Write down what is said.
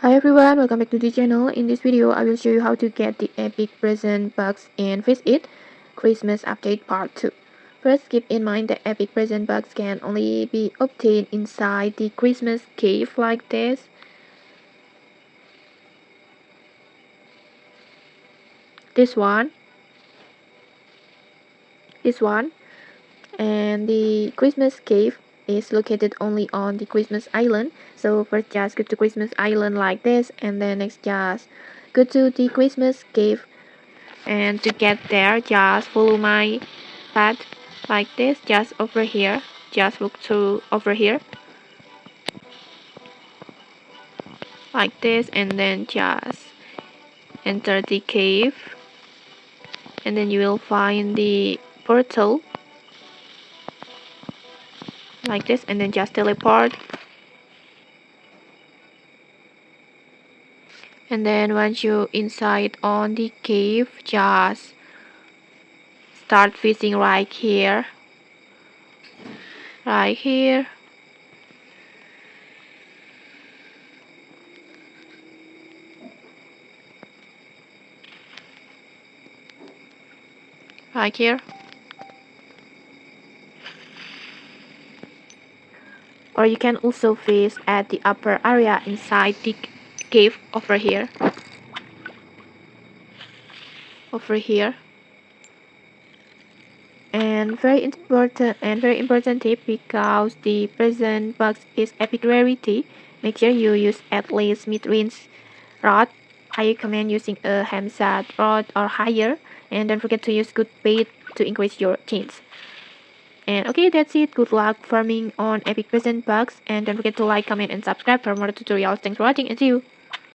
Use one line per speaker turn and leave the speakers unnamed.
Hi everyone, welcome back to the channel. In this video, I will show you how to get the epic present box in Face It Christmas Update Part 2. First, keep in mind that epic present box can only be obtained inside the Christmas cave like this. This one, and the Christmas cave is located only on the Christmas Island. So first just go to Christmas Island like this, and then next just go to the Christmas cave. And to get there, just follow my path like this, just over here. Just look through over here like this, and then just enter the cave, and then you will find the portal like this, and then just teleport. And then once you inside on the cave, just start fishing right here, right here. Right here. Or you can also fish at the upper area inside the cave over here. Over here. And very important tip, because the present box is epic rarity, make sure you use at least mid-range rod. I recommend using a hamsat rod or higher, and don't forget to use good bait to increase your chance. And okay, that's it. Good luck farming on epic present box, and don't forget to like, comment, and subscribe for more tutorials. Thanks for watching, and see you.